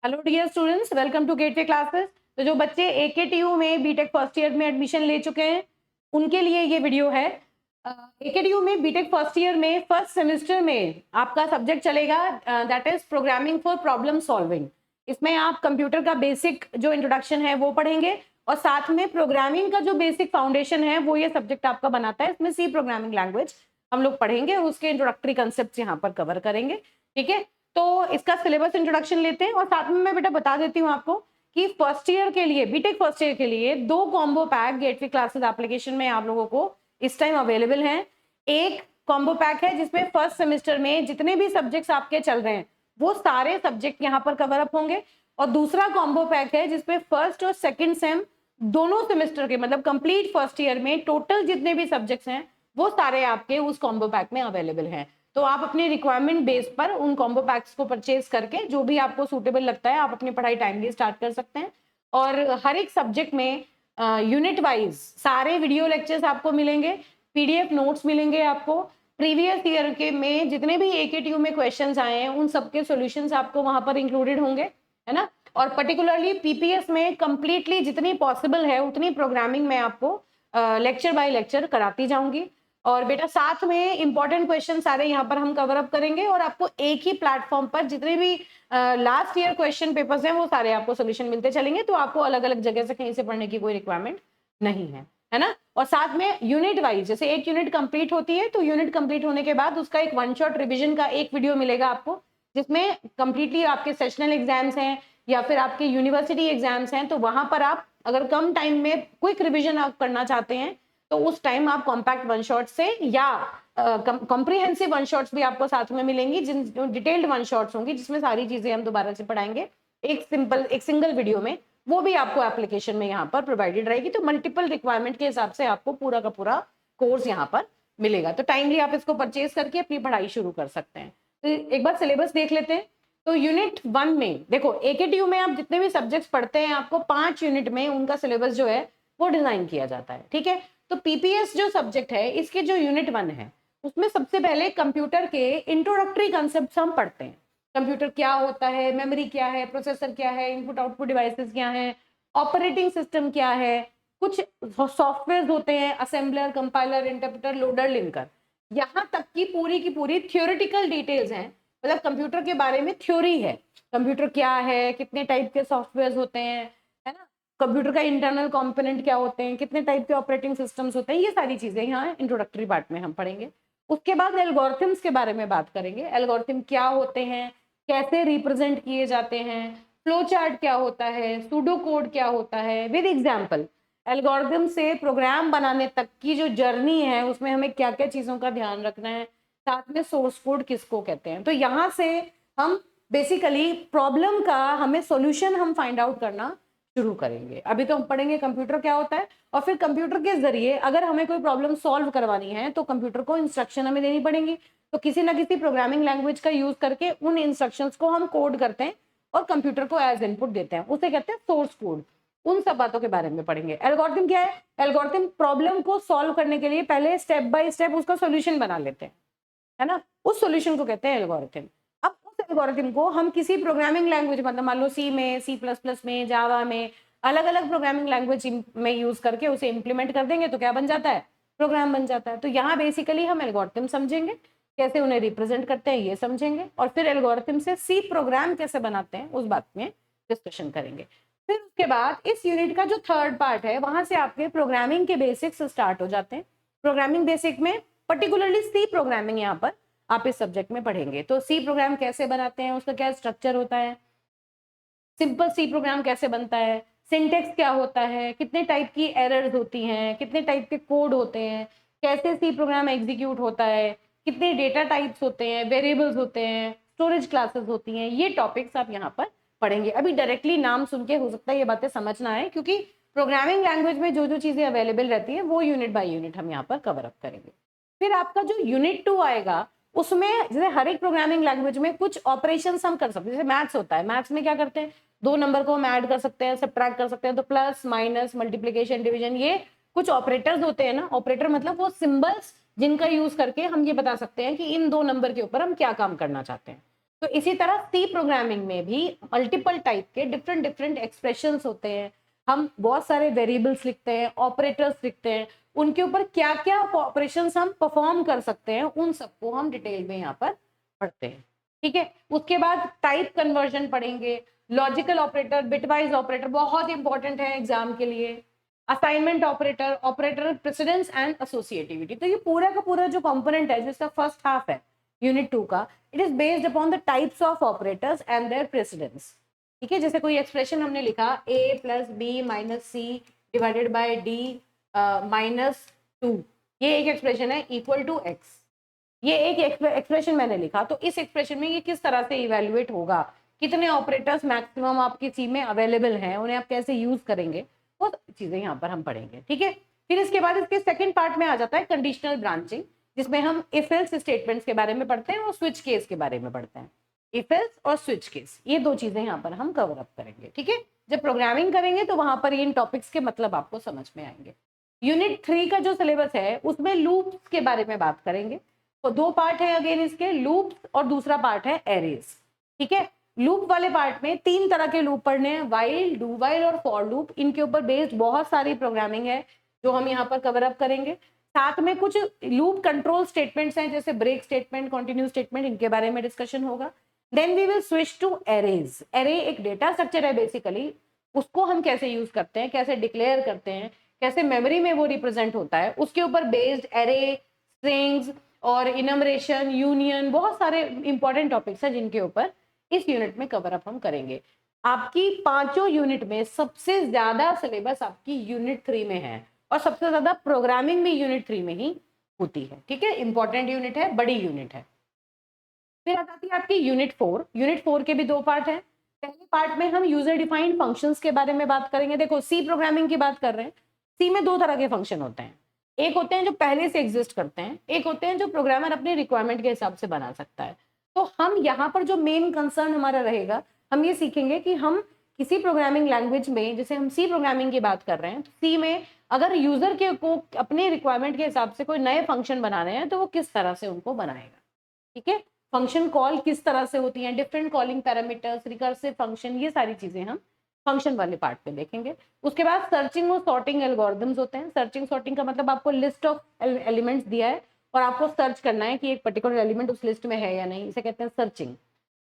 Hello dear students, welcome to Gateway Classes. तो जो बच्चे एकेटीयू में बीटेक फर्स्ट ईयर में एडमिशन ले चुके हैं उनके लिए ये वीडियो है। एकेटीयू में बीटेक फर्स्ट ईयर में फर्स्ट सेमेस्टर में आपका सब्जेक्ट चलेगा that is programming for problem solving. इसमें आप कंप्यूटर का बेसिक जो इंट्रोडक्शन है वो पढ़ेंगे और साथ में प्रोग्रामिंग का जो बेसिक फाउंडेशन है वो ये सब्जेक्ट आपका बनाता है। इसमें सी प्रोग्रामिंग लैंग्वेज हम लोग पढ़ेंगे और उसके इंट्रोडक्टरी कंसेप्ट यहाँ पर कवर करेंगे। ठीक है, तो इसका सिलेबस इंट्रोडक्शन लेते हैं और साथ में मैं बेटा बता देती हूँ आपको कि फर्स्ट ईयर के लिए बीटेक फर्स्ट ईयर के लिए 2 combo pack gateway classes application में आप लोगों को इस टाइम अवेलेबल हैं। एक कॉम्बो पैक है जिसमें फर्स्ट सेमेस्टर में जितने भी सब्जेक्ट्स आपके चल रहे हैं वो सारे सब्जेक्ट यहाँ पर कवर अप होंगे और दूसरा कॉम्बो पैक है जिसमें फर्स्ट और सेकेंड सेम दोनों सेमेस्टर के मतलब कंप्लीट फर्स्ट ईयर में टोटल जितने भी सब्जेक्ट्स हैं वो सारे आपके उस कॉम्बो पैक में अवेलेबल हैं। तो आप अपनी रिक्वायरमेंट बेस पर उन कॉम्बो पैक्स को परचेज करके जो भी आपको सूटेबल लगता है आप अपनी पढ़ाई टाइमली स्टार्ट कर सकते हैं। और हर एक सब्जेक्ट में यूनिट वाइज सारे वीडियो लेक्चर्स आपको मिलेंगे, पीडीएफ नोट्स मिलेंगे आपको। प्रीवियस ईयर के में जितने भी एकेटीयू में क्वेश्चंस आए हैं उन सबके सॉल्यूशंस आपको वहां पर इंक्लूडेड होंगे, है ना। और पर्टिकुलरली पीपीएस में कंप्लीटली जितनी पॉसिबल है उतनी प्रोग्रामिंग में आपको लेक्चर बाय लेक्चर कराती जाऊंगी। और बेटा साथ में इंपॉर्टेंट क्वेश्चन सारे यहाँ पर हम कवर अप करेंगे और आपको एक ही प्लेटफॉर्म पर जितने भी लास्ट ईयर क्वेश्चन पेपर्स हैं वो सारे आपको सोल्यूशन मिलते चलेंगे। तो आपको अलग अलग जगह से कहीं से पढ़ने की कोई रिक्वायरमेंट नहीं है ना। और साथ में यूनिट वाइज जैसे एक यूनिट कंप्लीट होती है तो यूनिट कंप्लीट होने के बाद उसका एक वन शॉट रिविजन का एक वीडियो मिलेगा आपको जिसमें कंप्लीटली आपके सेशनल एग्जाम्स हैं या फिर आपके यूनिवर्सिटी एग्जाम्स हैं तो वहां पर आप अगर कम टाइम में क्विक रिविजन आप करना चाहते हैं तो उस टाइम आप कॉम्पैक्ट वन शॉट से या कॉम्प्रिहेंसिव वन शॉट्स भी आपको साथ में मिलेंगी जिन डिटेल्ड वन शॉट्स होंगी जिसमें सारी चीजें हम दोबारा से पढ़ाएंगे एक सिंगल वीडियो में। वो भी आपको एप्लीकेशन में यहाँ पर प्रोवाइडेड रहेगी। तो मल्टीपल रिक्वायरमेंट के हिसाब से आपको पूरा का पूरा कोर्स यहाँ पर मिलेगा। तो टाइमली आप इसको परचेज करके अपनी पढ़ाई शुरू कर सकते हैं। तो एक बार सिलेबस देख लेते हैं। तो यूनिट 1 में देखो एकेटीयू में आप जितने भी सब्जेक्ट्स पढ़ते हैं आपको 5 यूनिट में उनका सिलेबस जो है वो डिजाइन किया जाता है। ठीक है, तो पीपीएस जो सब्जेक्ट है इसके जो यूनिट 1 है उसमें सबसे पहले कंप्यूटर के इंट्रोडक्टरी कॉन्सेप्ट्स हम पढ़ते हैं। कंप्यूटर क्या होता है, मेमोरी क्या है, प्रोसेसर क्या है, इनपुट आउटपुट डिवाइसेस क्या है, ऑपरेटिंग सिस्टम क्या है, कुछ सॉफ्टवेयर होते हैं assembler, compiler, interpreter, loader, linker. यहाँ तक की पूरी थ्योरेटिकल डिटेल्स हैं, मतलब कंप्यूटर के बारे में थ्योरी है। कंप्यूटर क्या है, कितने टाइप के सॉफ्टवेयर होते हैं, है ना, कंप्यूटर का इंटरनल कंपोनेंट क्या होते हैं, कितने टाइप के ऑपरेटिंग सिस्टम्स होते हैं, ये सारी चीजें यहाँ इंट्रोडक्टरी पार्ट में हम पढ़ेंगे। उसके बाद एल्गोरिथम्स के बारे में बात करेंगे। एल्गोरिथम क्या होते हैं, कैसे रिप्रेजेंट किए जाते हैं, फ्लो चार्ट क्या होता है, सूडो कोड क्या होता है विद एग्जाम्पल। एल्गोरिथम से प्रोग्राम बनाने तक की जो जर्नी है उसमें हमें क्या क्या चीजों का ध्यान रखना है, साथ में सोर्स कोड किसको कहते हैं। तो यहाँ से हम बेसिकली प्रॉब्लम का हमें सॉल्यूशन हम फाइंड आउट करना शुरू करेंगे। अभी तो हम पढ़ेंगे कंप्यूटर क्या होता है और फिर कंप्यूटर के जरिए अगर हमें कोई प्रॉब्लम सॉल्व करवानी है तो कंप्यूटर को इंस्ट्रक्शन हमें देनी पड़ेंगी। तो किसी ना किसी प्रोग्रामिंग लैंग्वेज का यूज करके उन इंस्ट्रक्शंस को हम कोड करते हैं और कंप्यूटर को एज इनपुट देते हैं, उसे कहते हैं सोर्स कोड। उन सब बातों के बारे में पढ़ेंगे। एल्गोरिथम क्या है, एल्गोरिथम प्रॉब्लम को सॉल्व करने के लिए पहले स्टेप बाय स्टेप उसका सोल्यूशन बना लेते हैं, है ना, उस सॉल्यूशन को कहते हैं एल्गोरिथम। अब उस एल्गोरिथम को हम किसी प्रोग्रामिंग लैंग्वेज मतलब मान लो सी में, सी प्लस प्लस में, जावा में, अलग अलग प्रोग्रामिंग लैंग्वेज में यूज करके उसे इंप्लीमेंट कर देंगे तो क्या बन जाता है, प्रोग्राम बन जाता है। तो यहाँ बेसिकली हम एल्गोरिथम समझेंगे, कैसे उन्हें रिप्रेजेंट करते हैं ये समझेंगे और फिर एल्गोरिथम से सी प्रोग्राम कैसे बनाते हैं उस बात में डिस्कशन करेंगे। फिर उसके बाद इस यूनिट का जो थर्ड पार्ट है वहां से आपके प्रोग्रामिंग के बेसिक्स स्टार्ट हो जाते हैं। प्रोग्रामिंग बेसिक में पर्टिकुलरली सी प्रोग्रामिंग यहाँ पर आप इस सब्जेक्ट में पढ़ेंगे। तो सी प्रोग्राम कैसे बनाते हैं, उसका क्या स्ट्रक्चर होता है, सिंपल सी प्रोग्राम कैसे बनता है, सिंटेक्स क्या होता है, कितने टाइप की एरर्स होती हैं, कितने टाइप के कोड होते हैं, कैसे सी प्रोग्राम एग्जीक्यूट होता है, कितने डेटा टाइप्स होते हैं, वेरिएबल्स होते हैं, स्टोरेज क्लासेस होती हैं, ये टॉपिक्स आप यहाँ पर पढ़ेंगे। अभी डायरेक्टली नाम सुन के हो सकता है ये बातें समझना है क्योंकि प्रोग्रामिंग लैंग्वेज में जो जो चीजें अवेलेबल रहती है वो यूनिट बाय यूनिट हम यहाँ पर कवर अप करेंगे। फिर आपका जो यूनिट 2 आएगा उसमें जैसे हर एक प्रोग्रामिंग लैंग्वेज में कुछ ऑपरेशंस हम कर सकते हैं। जैसे मैथ्स होता है, मैथ्स में क्या करते हैं, दो नंबर को हम ऐड कर सकते हैं, सब्ट्रैक्ट कर सकते हैं, तो प्लस माइनस मल्टीप्लीकेशन डिवीजन ये कुछ ऑपरेटर्स होते हैं ना। ऑपरेटर मतलब वो सिंबल्स जिनका यूज करके हम ये बता सकते हैं कि इन दो नंबर के ऊपर हम क्या काम करना चाहते हैं। तो इसी तरह सी प्रोग्रामिंग में भी मल्टीपल टाइप के डिफरेंट डिफरेंट एक्सप्रेशंस होते हैं। हम बहुत सारे वेरिएबल्स लिखते हैं, ऑपरेटर्स लिखते हैं, उनके ऊपर क्या क्या ऑपरेशंस हम परफॉर्म कर सकते हैं, उन सबको हम डिटेल में यहाँ पर पढ़ते हैं। ठीक है, उसके बाद टाइप कन्वर्जन पढ़ेंगे, लॉजिकल ऑपरेटर, बिटवाइज ऑपरेटर बहुत इंपॉर्टेंट है एग्जाम के लिए, assignment operator, operator precedence and associativity. तो ये पूरा का पूरा जो कंपोनेंट है जिसका फर्स्ट हाफ है यूनिट 2 का, it is based upon the types of operators and their precedence. ठीक है, जैसे कोई एक्सप्रेशन हमने लिखा a plus B minus C divided by D minus 2, ये एक एक्सप्रेशन है इक्वल टू x। ये एक एक्सप्रेशन मैंने लिखा, तो इस एक्सप्रेशन में ये किस तरह से इवेल्युएट होगा, कितने ऑपरेटर्स मैक्सिमम आपकी सी में अवेलेबल हैं, उन्हें आप कैसे यूज करेंगे, वो चीजें यहाँ पर हम पढ़ेंगे। ठीक है, फिर इसके बाद इसके सेकंड पार्ट में आ जाता है कंडीशनल ब्रांचिंग, जिसमें हम इफ एल्स स्टेटमेंट्स के बारे में पढ़ते हैं और स्विच केस के बारे में पढ़ते हैं। इफ एल्स और स्विच केस, ये दो चीजें यहाँ पर हम कवर अप करेंगे। ठीक है, जब प्रोग्रामिंग करेंगे तो वहां पर इन टॉपिक्स के मतलब आपको समझ में आएंगे। यूनिट 3 का जो सिलेबस है उसमें लूप्स के बारे में बात करेंगे। तो दो पार्ट है अगेन इसके, लूप्स और दूसरा पार्ट है एरेज। ठीक है, लूप वाले पार्ट में 3 तरह के लूप पढ़ने हैं, वाइल, डू वाइल और फॉर लूप। इनके ऊपर बेस्ड बहुत सारी प्रोग्रामिंग है जो हम यहाँ पर कवर अप करेंगे। साथ में कुछ लूप कंट्रोल स्टेटमेंट्स हैं जैसे ब्रेक स्टेटमेंट, कंटिन्यू स्टेटमेंट, इनके बारे में डिस्कशन होगा। Then we will switch to arrays. Array एक डेटा स्ट्रक्चर है बेसिकली, उसको हम कैसे यूज करते हैं, कैसे डिक्लेयर करते हैं, कैसे मेमोरी में वो रिप्रेजेंट होता है, उसके ऊपर बेस्ड एरे, स्ट्रिंग्स और इनमरेशन, यूनियन, बहुत सारे इंपॉर्टेंट टॉपिक्स हैं जिनके ऊपर इस यूनिट में कवर अप हम करेंगे। आपकी पांचों यूनिट में सबसे ज्यादा सिलेबस आपकी यूनिट 3 में है और सबसे ज्यादा प्रोग्रामिंग भी यूनिट 3 में ही होती है। ठीक है, इंपॉर्टेंट यूनिट है, बड़ी यूनिट है। फिर आ जाती है आपकी यूनिट 4। यूनिट 4 के भी दो पार्ट हैं। पहले पार्ट में हम यूजर डिफाइंड फंक्शंस के बारे में बात करेंगे। देखो, सी प्रोग्रामिंग की बात कर रहे हैं, सी में दो तरह के फंक्शन होते हैं। एक होते हैं जो पहले से एग्जिस्ट करते हैं, एक होते हैं जो प्रोग्रामर अपनी रिक्वायरमेंट के हिसाब से बना सकता है। तो हम यहाँ पर जो मेन कंसर्न हमारा रहेगा, हम ये सीखेंगे कि हम किसी प्रोग्रामिंग लैंग्वेज में, जैसे हम सी प्रोग्रामिंग की बात कर रहे हैं, सी में अगर यूजर के को अपने रिक्वायरमेंट के हिसाब से कोई नए फंक्शन बनाने हैं तो वो किस तरह से उनको बनाएगा। ठीक है, फंक्शन कॉल किस तरह से होती हैं, different calling parameters, recursive function, ये सारी चीजें हम फंक्शन वाले पार्ट पे देखेंगे। उसके बाद सर्चिंग और सॉर्टिंग एल्गोरिथम्स होते हैं। सर्चिंग सॉर्टिंग का मतलब आपको लिस्ट ऑफ एलिमेंट्स दिया है और आपको सर्च करना है कि एक पर्टिकुलर एलिमेंट उस लिस्ट में है या नहीं, इसे कहते हैं सर्चिंग।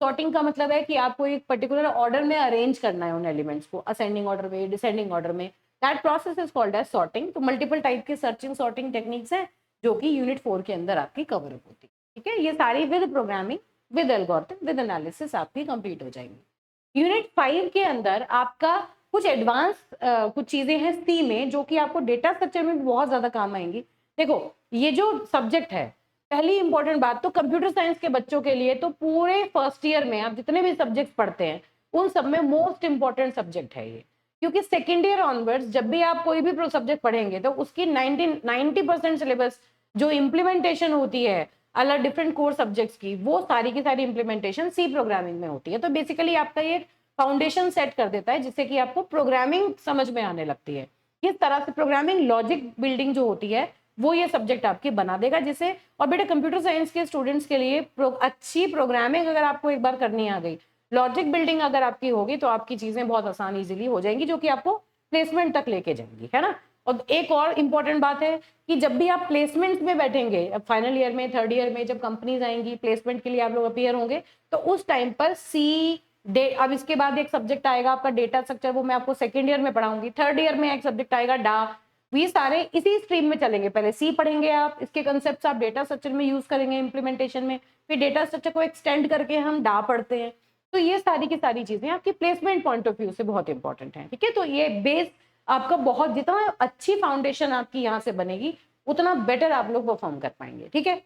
सॉर्टिंग का मतलब है कि आपको एक पर्टिकुलर ऑर्डर में अरेंज करना है उन एलिमेंट्स को, असेंडिंग ऑर्डर में, डिसेंडिंग ऑर्डर में। That process is called as sorting. तो मल्टीपल टाइप के सर्चिंग सॉर्टिंग टेक्निक्स हैं जो कि यूनिट 4 के अंदर आपकी कवर अप होती है। ठीक है, ये सारी with programming, with algorithm, with analysis आपकी कंप्लीट हो जाएंगी। यूनिट 5 के अंदर आपका कुछ एडवांस कुछ चीजें हैं सी में जो कि आपको डेटा स्ट्रक्चर में भी बहुत ज्यादा काम आएंगी। देखो, ये जो सब्जेक्ट है, पहली इंपॉर्टेंट बात तो कंप्यूटर साइंस के बच्चों के लिए तो पूरे फर्स्ट ईयर में आप जितने भी सब्जेक्ट पढ़ते हैं उन सब में मोस्ट इंपॉर्टेंट सब्जेक्ट है ये। क्योंकि सेकेंड ईयर ऑनवर्ड्स जब भी आप कोई भी सब्जेक्ट पढ़ेंगे तो उसकी 90% सिलेबस जो इम्प्लीमेंटेशन होती है अलग डिफरेंट कोर सब्जेक्ट्स की, वो सारी की सारी इम्प्लीमेंटेशन सी प्रोग्रामिंग में होती है। तो बेसिकली आपका ये फाउंडेशन सेट कर देता है जिससे कि आपको प्रोग्रामिंग समझ में आने लगती है। किस तरह से प्रोग्रामिंग लॉजिक बिल्डिंग जो होती है वो ये सब्जेक्ट आपकी बना देगा जिसे। और बेटा कंप्यूटर साइंस के स्टूडेंट्स के लिए अच्छी प्रोग्रामिंग अगर आपको एक बार करनी आ गई, लॉजिक बिल्डिंग अगर आपकी होगी तो आपकी चीजें बहुत आसान इजीली हो जाएंगी जो कि आपको प्लेसमेंट तक लेके जाएंगी, है ना। और एक और इम्पॉर्टेंट बात है कि जब भी आप प्लेसमेंट में बैठेंगे, अब फाइनल ईयर में, थर्ड ईयर में जब कंपनीज आएंगी प्लेसमेंट के लिए आप लोग अपीयर होंगे, तो उस टाइम पर सी डे, अब इसके बाद एक सब्जेक्ट आएगा आपका डेटा स्ट्रक्चर, वो मैं आपको सेकंड ईयर में पढ़ाऊंगी। थर्ड ईयर में एक सब्जेक्ट आएगा डा, ये सारे इसी स्ट्रीम में चलेंगे। पहले सी पढ़ेंगे आप, इसके कंसेप्ट आप डेटा स्ट्रक्चर में यूज करेंगे इम्प्लीमेंटेशन में, फिर डेटा स्ट्रक्चर को एक्सटेंड करके हम डा पढ़ते हैं। तो ये सारी की सारी चीजें आपकी प्लेसमेंट पॉइंट ऑफ व्यू से बहुत इंपॉर्टेंट है। ठीक है, तो ये बेस आपका बहुत, जितना अच्छी फाउंडेशन आपकी यहाँ से बनेगी उतना बेटर आप लोग परफॉर्म कर पाएंगे। ठीक है,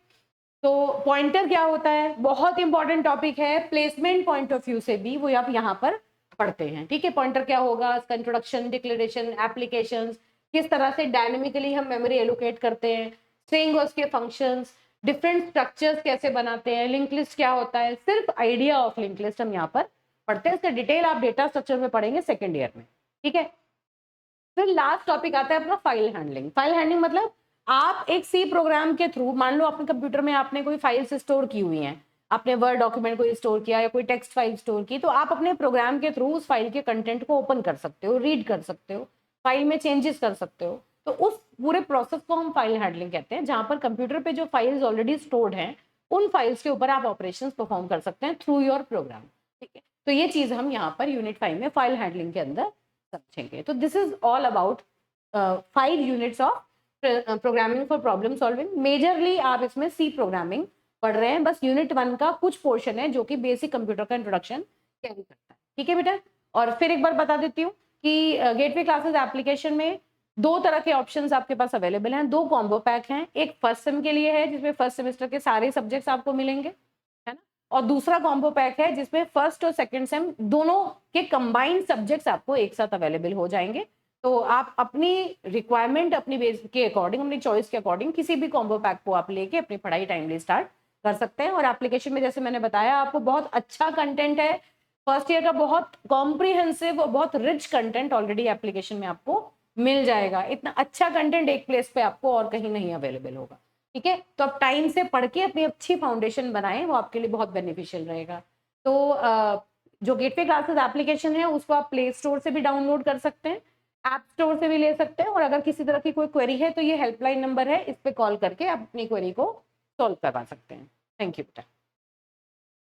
तो पॉइंटर क्या होता है, बहुत इंपॉर्टेंट टॉपिक है, प्लेसमेंट पॉइंट ऑफ व्यू से भी वो आप यहाँ पर पढ़ते हैं। ठीक है, पॉइंटर क्या होगा, इसका इंट्रोडक्शन, डिक्लेरेशन, एप्लीकेशंस, किस तरह से डायनेमिकली हम मेमोरी एलोकेट करते हैं, स्ट्रिंग और उसके फंक्शंस, डिफरेंट स्ट्रक्चर्स कैसे बनाते हैं, लिंक लिस्ट क्या होता है, सिर्फ आइडिया ऑफ लिंक लिस्ट हम यहाँ पर पढ़ते हैं। इसका डिटेल आप डेटा स्ट्रक्चर में पढ़ेंगे सेकेंड ईयर में। ठीक है, फिर लास्ट टॉपिक आता है अपना फाइल हैंडलिंग। फाइल हैंडलिंग मतलब आप एक सी प्रोग्राम के थ्रू, मान लो अपने कंप्यूटर में आपने कोई फाइल्स स्टोर की हुई हैं, आपने वर्ड डॉक्यूमेंट को स्टोर किया या कोई टेक्स्ट फाइल स्टोर की, तो आप अपने प्रोग्राम के थ्रू उस फाइल के कंटेंट को ओपन कर सकते हो, रीड कर सकते हो, फाइल में चेंजेस कर सकते हो। तो उस पूरे प्रोसेस को हम फाइल हैंडलिंग कहते हैं, जहां पर कंप्यूटर पे जो फाइल्स ऑलरेडी स्टोर्ड हैं उन फाइल्स के ऊपर आप ऑपरेशंस परफॉर्म कर सकते हैं थ्रू योर प्रोग्राम। ठीक है, तो ये चीज हम यहाँ पर यूनिट 5 में फाइल हैंडलिंग के अंदर समझेंगे। तो this is all about 5 units of programming for problem solving. Majorly आप इसमें सी प्रोग्रामिंग पढ़ रहे हैं, बस यूनिट 1 का कुछ पोर्शन है जो कि बेसिक कंप्यूटर का इंट्रोडक्शन कैरी करता है। ठीक है बेटा, और फिर एक बार बता देती हूँ कि गेटवे क्लासेस एप्लीकेशन में 2 तरह के ऑप्शंस आपके पास अवेलेबल हैं, 2 कॉम्बो पैक हैं। एक फर्स्ट सेम के लिए है जिसमें फर्स्ट सेमेस्टर के सारे सब्जेक्ट्स आपको मिलेंगे, है ना, और दूसरा कॉम्बो पैक है जिसमें फर्स्ट और सेकंड सेम दोनों के कंबाइंड सब्जेक्ट्स आपको एक साथ अवेलेबल हो जाएंगे। तो आप अपनी रिक्वायरमेंट, अपनी बेस के अकॉर्डिंग, अपनी चॉइस के अकॉर्डिंग किसी भी कॉम्बो पैक को आप लेके अपनी पढ़ाई टाइमली स्टार्ट कर सकते हैं। और एप्लीकेशन में जैसे मैंने बताया आपको बहुत अच्छा कंटेंट है, फर्स्ट ईयर का बहुत कॉम्प्रिहेंसिव और बहुत रिच कंटेंट ऑलरेडी एप्लीकेशन में आपको मिल जाएगा। इतना अच्छा कंटेंट एक प्लेस पे आपको और कहीं नहीं अवेलेबल होगा। ठीक है, तो आप टाइम से पढ़ के अपनी अच्छी फाउंडेशन बनाएं, वो आपके लिए बहुत बेनिफिशियल रहेगा। तो जो गेटवे क्लासेस एप्लीकेशन है उसको आप प्ले स्टोर से भी डाउनलोड कर सकते हैं, ऐप स्टोर से भी ले सकते हैं, और अगर किसी तरह की कोई क्वेरी है तो ये हेल्पलाइन नंबर है, इस पे कॉल करके आप अपनी क्वेरी को सॉल्व करवा सकते हैं। थैंक यू बेटा।